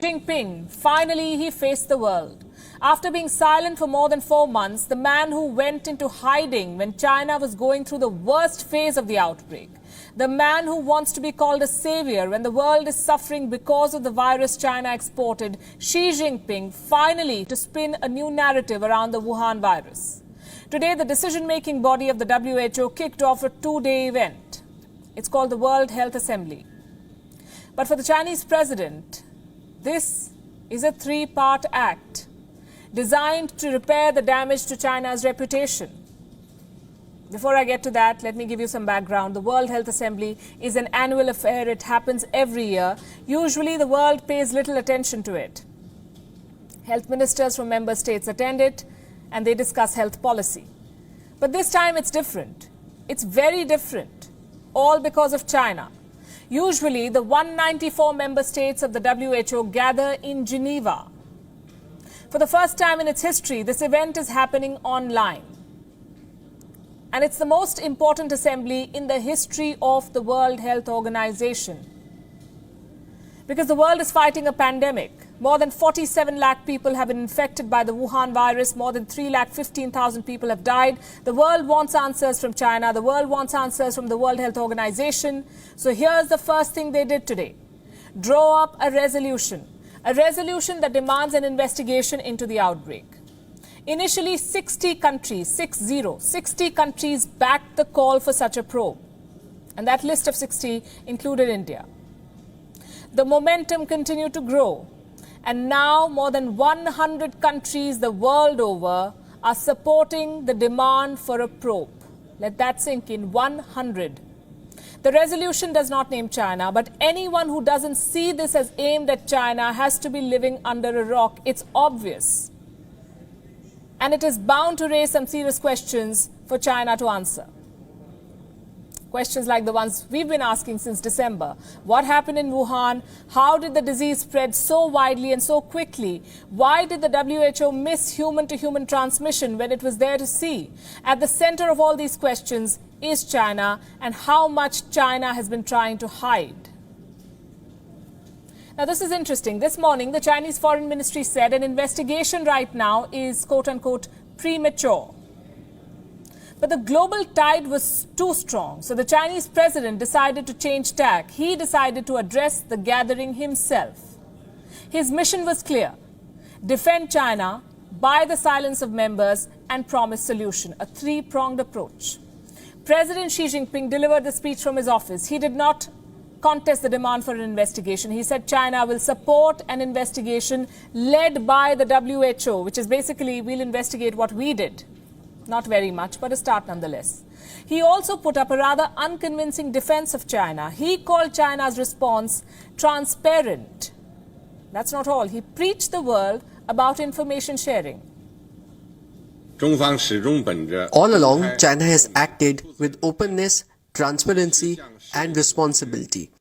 Jinping, finally he faced the world. After being silent for more than 4 months, the man who went into hiding when China was going through the worst phase of the outbreak, the man who wants to be called a savior when the world is suffering because of the virus China exported, Xi Jinping, finally to spin a new narrative around the Wuhan virus. Today, the decision-making body of the WHO kicked off a 2-day event. It's called the World Health Assembly. But for the Chinese president, this is a 3-part act designed to repair the damage to China's reputation. Before I get to that, let me give you some background. The World Health Assembly is an annual affair. It happens every year. Usually the world pays little attention to it. Health ministers from member states attend it and they discuss health policy. But this time it's different. It's very different, all because of China. Usually, the 194 member states of the WHO gather in Geneva. For the first time in its history, this event is happening online. And it's the most important assembly in the history of the World Health Organization. Because the world is fighting a pandemic. More than 47 lakh people have been infected by the Wuhan virus. More than 3,15,000 people have died. The world wants answers from China. The world wants answers from the World Health Organization. So here's the first thing they did today. Draw up a resolution. A resolution that demands an investigation into the outbreak. Initially, 60 countries, 60 countries backed the call for such a probe. And that list of 60 included India. The momentum continued to grow. And now more than 100 countries the world over are supporting the demand for a probe. Let that sink in, 100. The resolution does not name China, but anyone who doesn't see this as aimed at China has to be living under a rock. It's obvious. And it is bound to raise some serious questions for China to answer. Questions like the ones we've been asking since December. What happened in Wuhan? How did the disease spread so widely and so quickly? Why did the WHO miss human-to-human transmission when it was there to see? At the center of all these questions is China and how much China has been trying to hide. Now, this is interesting. This morning, the Chinese Foreign Ministry said an investigation right now is, quote-unquote, premature. But the global tide was too strong, so the Chinese president decided to change tack. He decided to address the gathering himself. His mission was clear: defend China, buy the silence of members, and promise solution, a 3-pronged approach. President Xi Jinping delivered the speech from his office. He did not contest the demand for an investigation. He said China will support an investigation led by the WHO, which is basically, we'll investigate what we did. Not very much, but a start nonetheless. He also put up a rather unconvincing defense of China. He called China's response transparent. That's not all. He preached the world about information sharing. All along, China has acted with openness, transparency, and responsibility.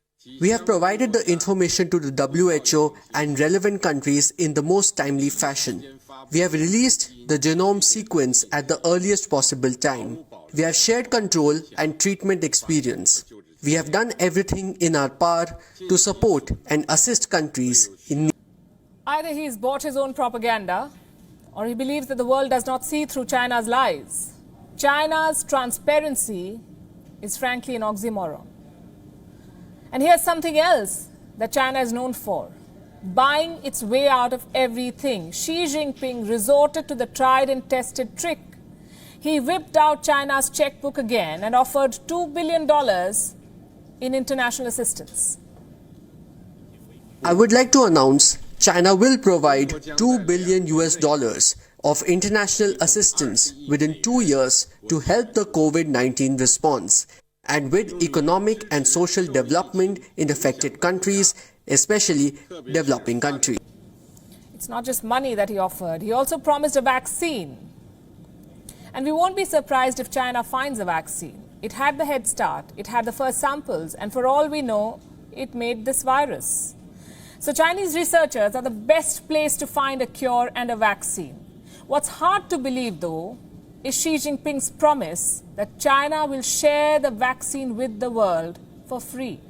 We have provided the information to the WHO and relevant countries in the most timely fashion. We have released the genome sequence at the earliest possible time. We have shared control and treatment experience. We have done everything in our power to support and assist countries in need. Either he's bought his own propaganda, or he believes that the world does not see through China's lies. China's transparency is frankly an oxymoron. And here's something else that China is known for: buying its way out of everything. Xi Jinping resorted to the tried and tested trick. He whipped out China's checkbook again and offered $2 billion in international assistance. I would like to announce China will provide $2 billion of international assistance within 2 years to help the COVID-19 response and with economic and social development in affected countries, especially developing countries. It's not just money that he offered. He also promised a vaccine. And we won't be surprised if China finds a vaccine. It had the head start. It had the first samples. And for all we know, it made this virus. So Chinese researchers are the best place to find a cure and a vaccine. What's hard to believe, though, is Xi Jinping's promise that China will share the vaccine with the world for free.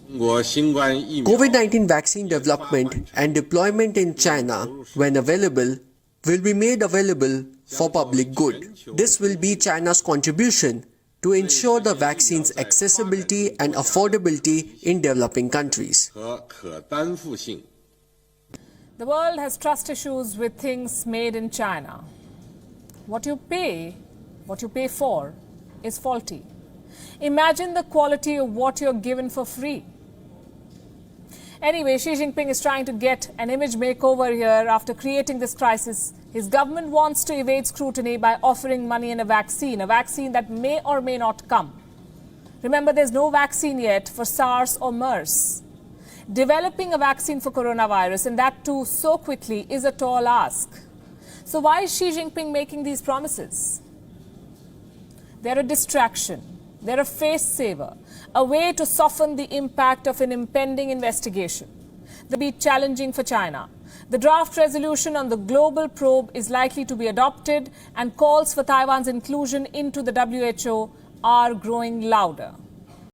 COVID-19 vaccine development and deployment in China, when available, will be made available for public good. This will be China's contribution to ensure the vaccine's accessibility and affordability in developing countries. The world has trust issues with things made in China. What you pay for is faulty. Imagine the quality of what you're given for free. Anyway, Xi Jinping is trying to get an image makeover here after creating this crisis. His government wants to evade scrutiny by offering money and a vaccine that may or may not come. Remember, there's no vaccine yet for SARS or MERS. Developing a vaccine for coronavirus, and that too so quickly, is a tall ask. So why is Xi Jinping making these promises? They're a distraction. They're a face saver, a way to soften the impact of an impending investigation. They'll be challenging for China. The draft resolution on the global probe is likely to be adopted, and calls for Taiwan's inclusion into the WHO are growing louder.